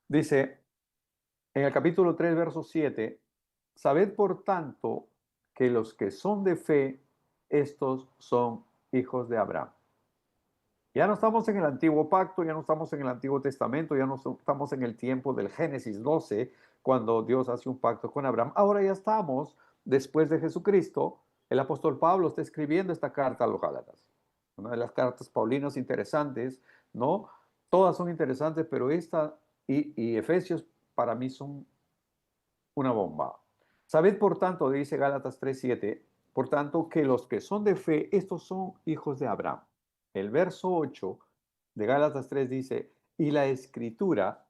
dice en el capítulo 3, verso 7, sabed por tanto que los que son de fe, estos son hijos de Abraham. Ya no estamos en el antiguo pacto, ya no estamos en el Antiguo Testamento, ya no estamos en el tiempo del Génesis 12, cuando Dios hace un pacto con Abraham. Ahora ya estamos después de Jesucristo. El apóstol Pablo está escribiendo esta carta a los Gálatas. Una de las cartas paulinas interesantes, ¿no? Todas son interesantes, pero esta y Efesios para mí son una bomba. Sabed, por tanto, dice Gálatas 3:7, por tanto, que los que son de fe, estos son hijos de Abraham. El verso 8 de Gálatas 3 dice, y la escritura,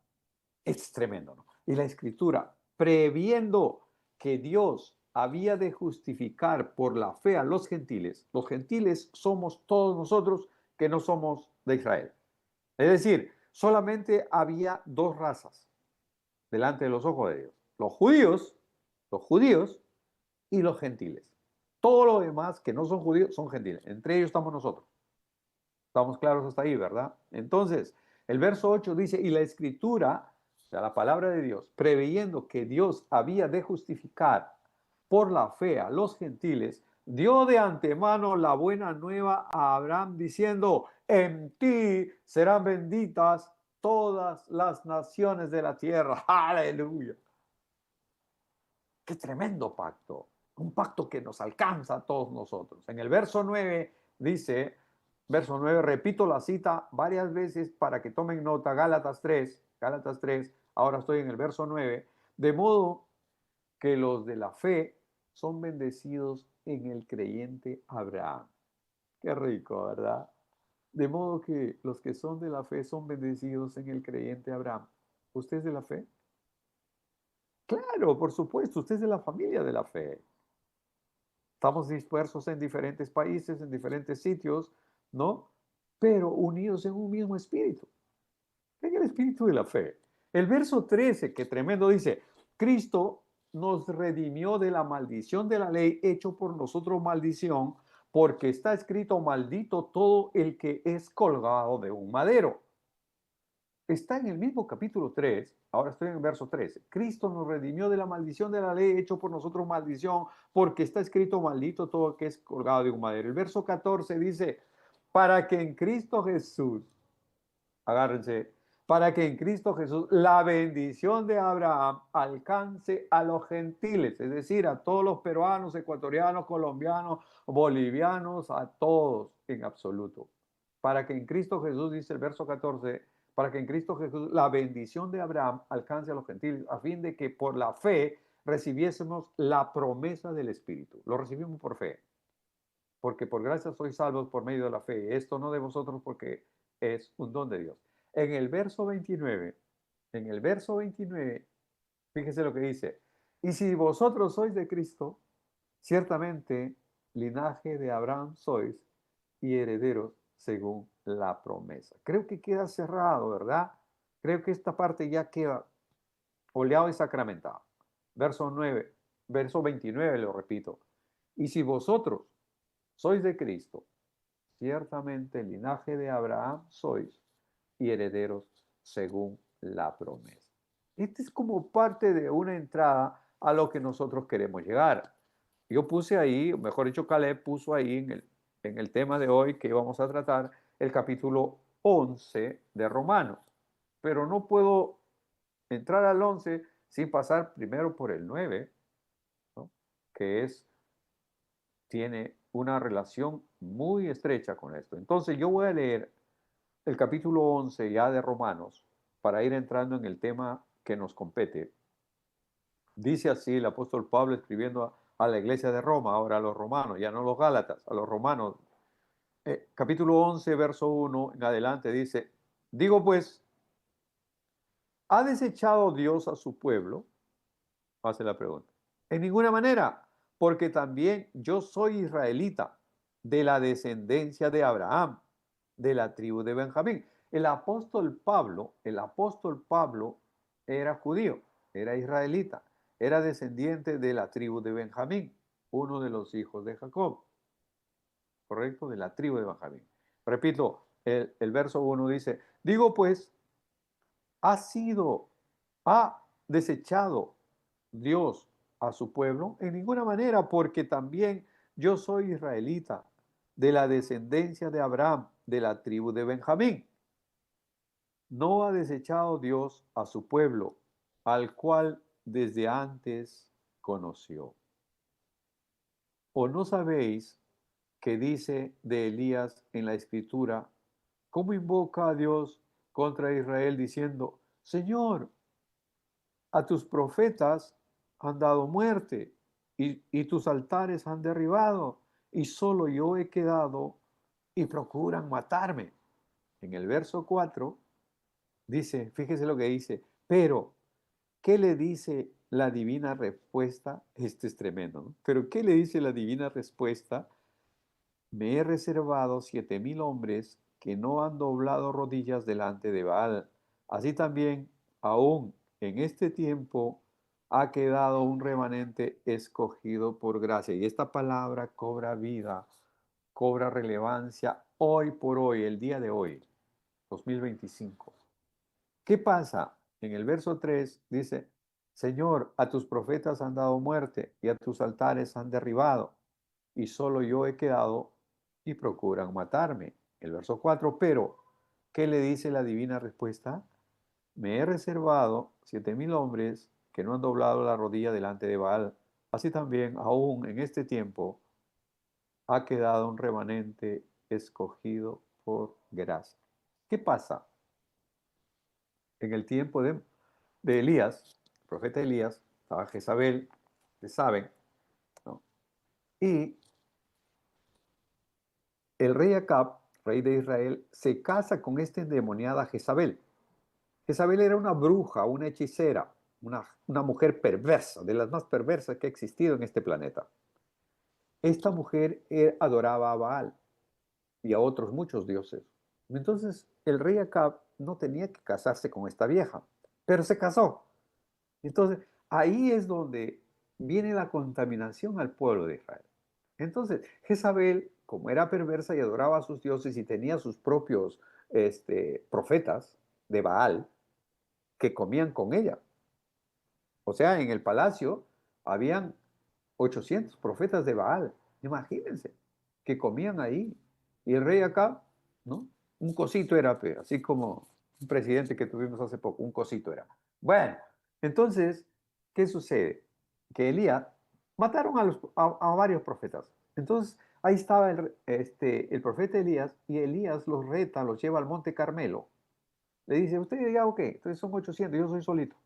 es tremendo, ¿no? Y la escritura, previendo que Dios había de justificar por la fe a los gentiles somos todos nosotros que no somos de Israel. Es decir, solamente había dos razas delante de los ojos de Dios. Los judíos y los gentiles. Todo lo demás que no son judíos son gentiles. Entre ellos estamos nosotros. Estamos claros hasta ahí, ¿verdad? Entonces, el verso 8 dice, y la escritura, o sea, la palabra de Dios, preveyendo que Dios había de justificar por la fe a los gentiles, dio de antemano la buena nueva a Abraham diciendo, en ti serán benditas todas las naciones de la tierra. Aleluya. Qué tremendo pacto. Un pacto que nos alcanza a todos nosotros. En el verso 9 dice, verso 9, repito la cita varias veces para que tomen nota, Gálatas 3, ahora estoy en el verso 9, de modo que los de la fe son bendecidos en el creyente Abraham. Qué rico, ¿verdad? De modo que los que son de la fe son bendecidos en el creyente Abraham. ¿Usted es de la fe? Claro, por supuesto, usted es de la familia de la fe. Estamos dispersos en diferentes países, en diferentes sitios, ¿no? Pero unidos en un mismo espíritu, en el espíritu de la fe. El verso 13, que tremendo, dice, Cristo nos redimió de la maldición de la ley, hecho por nosotros maldición, porque está escrito, maldito todo el que es colgado de un madero. Está en el mismo capítulo 3, ahora estoy en el verso 13. Cristo nos redimió de la maldición de la ley, hecho por nosotros maldición, porque está escrito, maldito todo el que es colgado de un madero. El verso 14 dice, para que en Cristo Jesús, agárrense, para que en Cristo Jesús la bendición de Abraham alcance a los gentiles, es decir, a todos los peruanos, ecuatorianos, colombianos, bolivianos, a todos en absoluto. Para que en Cristo Jesús, dice el verso 14, para que en Cristo Jesús la bendición de Abraham alcance a los gentiles, a fin de que por la fe recibiésemos la promesa del Espíritu. Lo recibimos por fe, porque por gracia sois salvos por medio de la fe. Esto no de vosotros porque es un don de Dios. En el verso 29, fíjese lo que dice. Y si vosotros sois de Cristo, ciertamente linaje de Abraham sois y herederos según la promesa. Creo que queda cerrado, ¿verdad? Creo que esta parte ya queda oleado y sacramentado. Verso 9, verso 29, lo repito. Y si vosotros sois de Cristo, ciertamente el linaje de Abraham sois y herederos según la promesa. Este es como parte de una entrada a lo que nosotros queremos llegar. Yo puse ahí, mejor dicho, Caleb puso ahí en el tema de hoy que íbamos a tratar el capítulo 11 de Romanos. Pero no puedo entrar al 11 sin pasar primero por el 9, ¿no? Que tiene una relación muy estrecha con esto. Entonces yo voy a leer el capítulo 11 ya de Romanos para ir entrando en el tema que nos compete. Dice así el apóstol Pablo escribiendo a la iglesia de Roma, ahora a los romanos, ya no los gálatas, a los romanos. Capítulo 11, verso 1 en adelante dice, digo pues, ¿ha desechado Dios a su pueblo? Hace la pregunta. En ninguna manera, porque también yo soy israelita, de la descendencia de Abraham, de la tribu de Benjamín. El apóstol Pablo era judío, era israelita, era descendiente de la tribu de Benjamín, uno de los hijos de Jacob, ¿correcto? De la tribu de Benjamín. Repito, el verso 1 dice, digo pues, ha desechado Dios a su pueblo? En ninguna manera, porque también yo soy israelita, de la descendencia de Abraham, de la tribu de Benjamín. No ha desechado Dios a su pueblo, al cual desde antes conoció. ¿O no sabéis que dice de Elías en la Escritura, cómo invoca a Dios contra Israel diciendo, Señor, a tus profetas han dado muerte y tus altares han derribado y solo yo he quedado y procuran matarme? En el verso 4 dice, fíjese lo que dice, pero ¿qué le dice la divina respuesta? Esto es tremendo, ¿no? Pero ¿qué le dice la divina respuesta? Me he reservado 7,000 hombres que no han doblado rodillas delante de Baal. Así también, aún en este tiempo, ha quedado un remanente escogido por gracia. Y esta palabra cobra vida, cobra relevancia hoy por hoy, el día de hoy, 2025. ¿Qué pasa? En el verso 3 dice, Señor, a tus profetas han dado muerte y a tus altares han derribado, y solo yo he quedado y procuran matarme. El verso 4, pero, ¿qué le dice la divina respuesta? Me he reservado 7,000 hombres que no han doblado la rodilla delante de Baal. Así también, aún en este tiempo, ha quedado un remanente escogido por gracia. ¿Qué pasa? En el tiempo de Elías, el profeta Elías, estaba Jezabel, ustedes saben, ¿no? Y el rey Acab, rey de Israel, se casa con esta endemoniada Jezabel. Jezabel era una bruja, una hechicera, una mujer perversa, de las más perversas que ha existido en este planeta. Esta mujer adoraba a Baal y a otros muchos dioses. Entonces el rey Acab no tenía que casarse con esta vieja, pero se casó. Entonces ahí es donde viene la contaminación al pueblo de Israel. Entonces Jezabel, como era perversa y adoraba a sus dioses y tenía sus propios profetas de Baal, que comían con ella. O sea, en el palacio habían 800 profetas de Baal, imagínense, que comían ahí. Y el rey acá, ¿no? Un cosito era, así como un presidente que tuvimos hace poco, un cosito era. Bueno, entonces, ¿qué sucede? Que Elías mataron a varios profetas. Entonces, ahí estaba el profeta Elías y Elías los reta, los lleva al monte Carmelo. Le dice, ¿usted diga o qué? Entonces son 800, yo soy solito.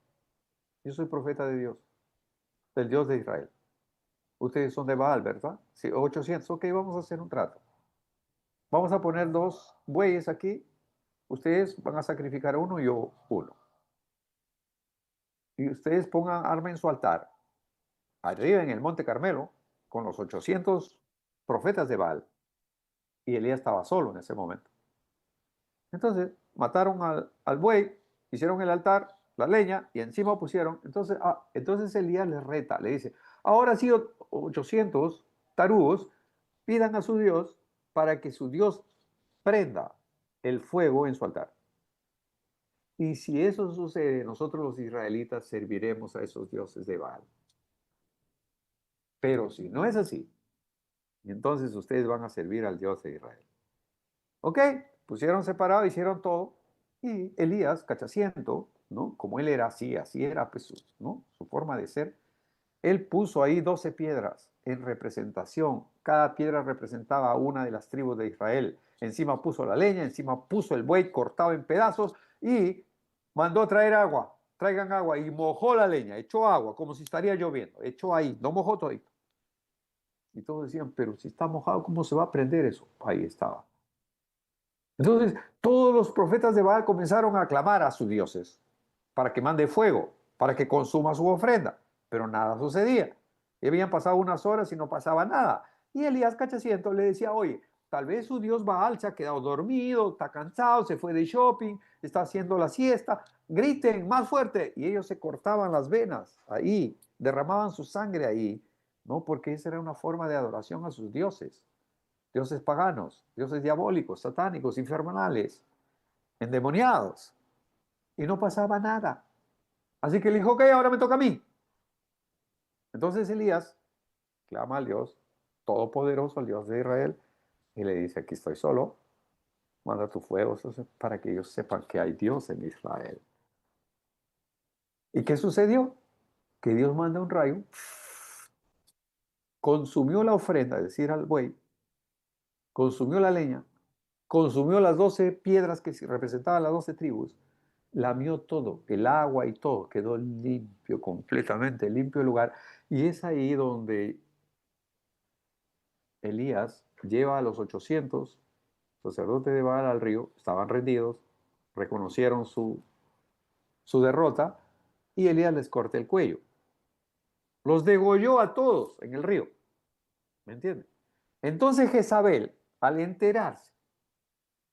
Yo soy profeta de Dios, del Dios de Israel. Ustedes son de Baal, ¿verdad? Sí, 800. Ok, vamos a hacer un trato. Vamos a poner 2 bueyes aquí. Ustedes van a sacrificar uno y yo uno. Y ustedes armen su altar arriba en el Monte Carmelo con los 800 profetas de Baal. Y Elías estaba solo en ese momento. Entonces mataron al buey, hicieron el altar, la leña y encima pusieron. Entonces Elías les reta, le dice, ahora sí 800 tarugos pidan a su Dios para que su Dios prenda el fuego en su altar. Y si eso sucede, nosotros los israelitas serviremos a esos dioses de Baal. Pero si no es así, entonces ustedes van a servir al Dios de Israel. Ok, pusieron separado, hicieron todo. Y Elías, cachaciento, ¿no? Como él era así era pues, ¿no? Su forma de ser. Él puso ahí 12 piedras en representación. Cada piedra representaba a una de las tribus de Israel. Encima puso la leña, encima puso el buey cortado en pedazos y mandó a traer agua. Traigan agua y mojó la leña, echó agua como si estaría lloviendo. Echó ahí, no mojó todito. Y todos decían, pero si está mojado, ¿cómo se va a prender eso? Ahí estaba. Entonces, todos los profetas de Baal comenzaron a clamar a sus dioses para que mande fuego, para que consuma su ofrenda, pero nada sucedía. Y habían pasado unas horas y no pasaba nada. Y Elías Cachaciento le decía, oye, tal vez su dios Baal se ha quedado dormido, está cansado, se fue de shopping, está haciendo la siesta, griten más fuerte. Y ellos se cortaban las venas ahí, derramaban su sangre ahí, ¿no? Porque esa era una forma de adoración a sus dioses, dioses paganos, dioses diabólicos, satánicos, infernales, endemoniados. Y no pasaba nada. Así que le dijo, ok, ahora me toca a mí. Entonces Elías clama al Dios todopoderoso, al Dios de Israel, y le dice, aquí estoy solo, manda tu fuego para que ellos sepan que hay Dios en Israel. ¿Y qué sucedió? Que Dios manda un rayo, consumió la ofrenda, es decir, al buey, consumió la leña, consumió las 12 piedras que representaban las 12 tribus, lamió todo, el agua y todo, quedó limpio, completamente limpio el lugar. Y es ahí donde Elías lleva a los 800 sacerdotes de Baal al río, estaban rendidos, reconocieron su derrota, y Elías les corta el cuello. Los degolló a todos en el río. ¿Me entienden? Entonces Jezabel, al enterarse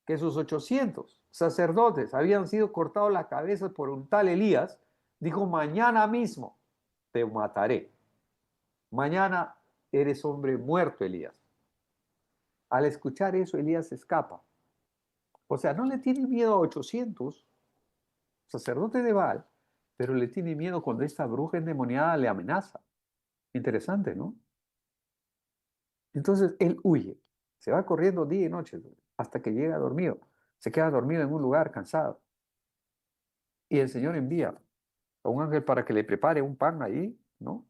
que sus 800 sacerdotes habían sido cortados la cabeza por un tal Elías, dijo, mañana mismo te mataré. Mañana eres hombre muerto, Elías. Al escuchar eso, Elías escapa. O sea, no le tiene miedo a 800 sacerdotes de Baal, pero le tiene miedo cuando esta bruja endemoniada le amenaza. Interesante, ¿no? Entonces él huye, se va corriendo día y noche hasta que llega dormido. Se queda dormido en un lugar cansado. Y el Señor envía a un ángel para que le prepare un pan ahí, ¿no?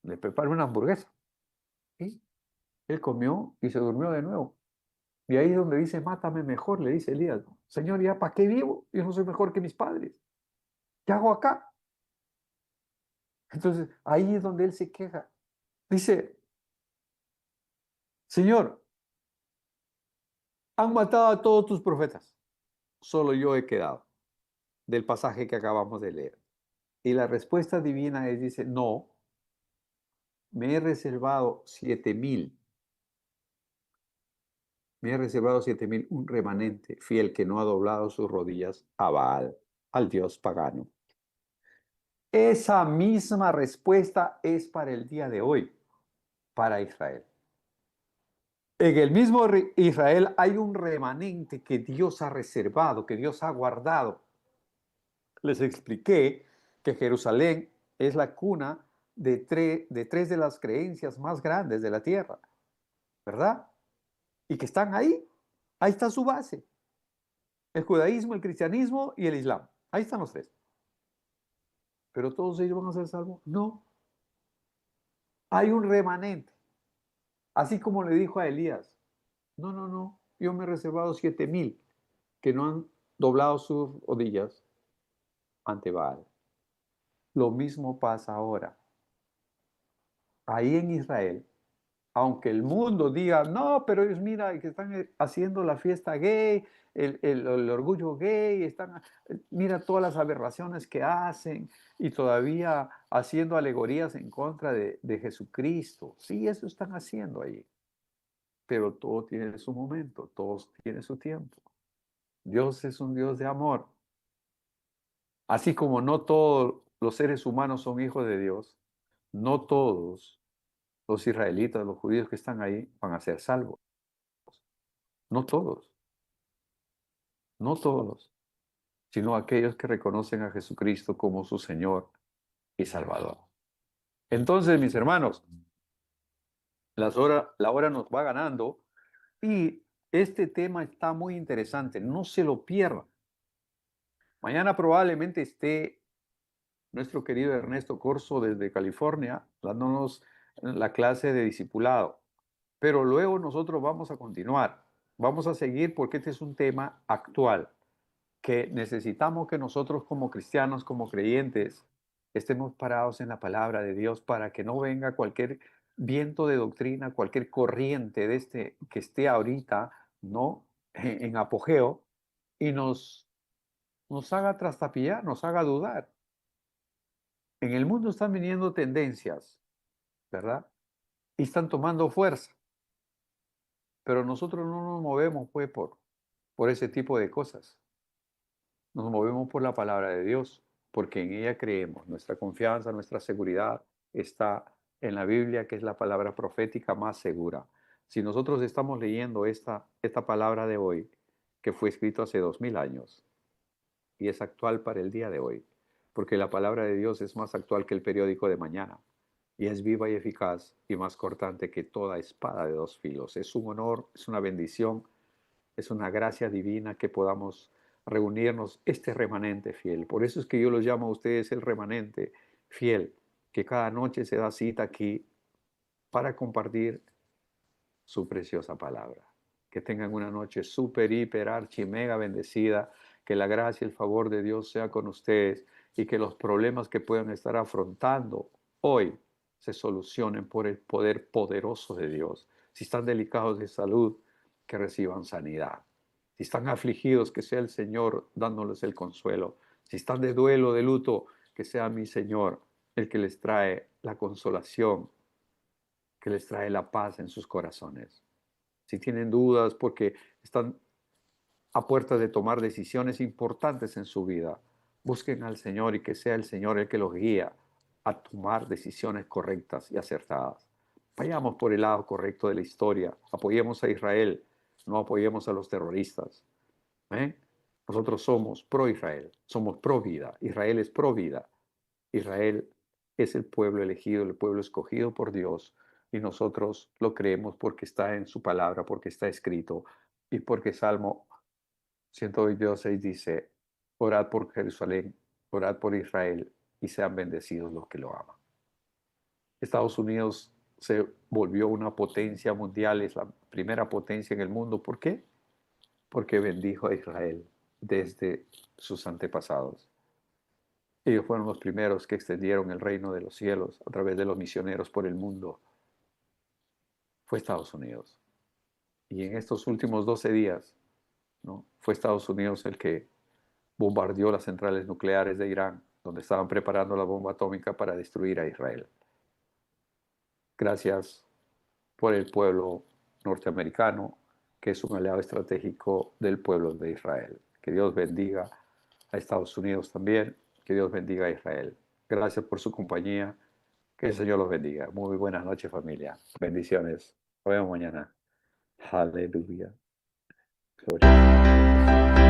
Le prepare una hamburguesa. Y él comió y se durmió de nuevo. Y ahí es donde dice, mátame mejor, le dice Elías. Señor, ¿ya para qué vivo? Yo no soy mejor que mis padres. ¿Qué hago acá? Entonces ahí es donde él se queja. Dice, Señor, han matado a todos tus profetas. Solo yo he quedado, del pasaje que acabamos de leer. Y la respuesta divina es, dice, no, me he reservado 7,000. Me he reservado 7,000, un remanente fiel que no ha doblado sus rodillas a Baal, al dios pagano. Esa misma respuesta es para el día de hoy, para Israel. En el mismo Israel hay un remanente que Dios ha reservado, que Dios ha guardado. Les expliqué que Jerusalén es la cuna de tres de las creencias más grandes de la tierra, ¿verdad? Y que están ahí. Ahí está su base. El judaísmo, el cristianismo y el islam. Ahí están los tres. ¿Pero todos ellos van a ser salvos? No. Hay un remanente. Así como le dijo a Elías, no, no, no, yo me he reservado 7,000 que no han doblado sus rodillas ante Baal. Lo mismo pasa ahora. Ahí en Israel, aunque el mundo diga, no, pero ellos mira que están haciendo la fiesta gay, el orgullo gay, mira todas las aberraciones que hacen y todavía haciendo alegorías en contra de Jesucristo. Sí, eso están haciendo ahí, pero todo tiene su momento, todo tiene su tiempo. Dios es un Dios de amor. Así como no todos los seres humanos son hijos de Dios, no todos los israelitas, los judíos que están ahí van a ser salvos. No todos, no todos, sino aquellos que reconocen a Jesucristo como su Señor y Salvador. Entonces, mis hermanos, la hora nos va ganando y este tema está muy interesante. No se lo pierdan. Mañana probablemente esté nuestro querido Ernesto Corso desde California dándonos la clase de discipulado. Pero luego nosotros vamos a continuar. Vamos a seguir porque este es un tema actual que necesitamos que nosotros como cristianos, como creyentes, estemos parados en la palabra de Dios para que no venga cualquier viento de doctrina, cualquier corriente de este que esté ahorita, ¿no? En apogeo y nos haga trastapillar, nos haga dudar. En el mundo están viniendo tendencias, ¿verdad? Y están tomando fuerza, pero nosotros no nos movemos pues por ese tipo de cosas. Nos movemos por la palabra de Dios, porque en ella creemos. Nuestra confianza, nuestra seguridad está en la Biblia, que es la palabra profética más segura. Si nosotros estamos leyendo esta palabra de hoy, que fue escrito hace 2000 años y es actual para el día de hoy, porque la palabra de Dios es más actual que el periódico de mañana y es viva y eficaz y más cortante que toda espada de dos filos. Es un honor, es una bendición, es una gracia divina que podamos reunirnos este remanente fiel. Por eso es que yo los llamo a ustedes el remanente fiel, que cada noche se da cita aquí para compartir su preciosa palabra. Que tengan una noche súper, hiper, archi, mega bendecida. Que la gracia y el favor de Dios sea con ustedes y que los problemas que puedan estar afrontando hoy se solucionen por el poder poderoso de Dios. Si están delicados de salud, que reciban sanidad. Si están afligidos, que sea el Señor dándoles el consuelo. Si están de duelo, de luto, que sea mi Señor el que les trae la consolación, que les trae la paz en sus corazones. Si tienen dudas porque están a puertas de tomar decisiones importantes en su vida, busquen al Señor y que sea el Señor el que los guía a tomar decisiones correctas y acertadas. Vayamos por el lado correcto de la historia. Apoyemos a Israel, no apoyemos a los terroristas. ¿Eh? Nosotros somos pro Israel, somos pro vida. Israel es pro vida. Israel es el pueblo elegido, el pueblo escogido por Dios, y nosotros lo creemos porque está en su palabra, porque está escrito, y porque Salmo 122:6 dice: orad por Jerusalén, orad por Israel, y sean bendecidos los que lo aman. Estados Unidos se volvió una potencia mundial, es la primera potencia en el mundo. ¿Por qué? Porque bendijo a Israel desde sus antepasados. Ellos fueron los primeros que extendieron el reino de los cielos a través de los misioneros por el mundo. Fue Estados Unidos. Y en estos últimos 12 días, ¿no?, fue Estados Unidos el que bombardeó las centrales nucleares de Irán, donde estaban preparando la bomba atómica para destruir a Israel. Gracias por el pueblo norteamericano, que es un aliado estratégico del pueblo de Israel. Que Dios bendiga a Estados Unidos también, que Dios bendiga a Israel. Gracias por su compañía, que el Señor los bendiga. Muy buenas noches, familia. Bendiciones. Nos vemos mañana. Aleluya. Gloria a Dios.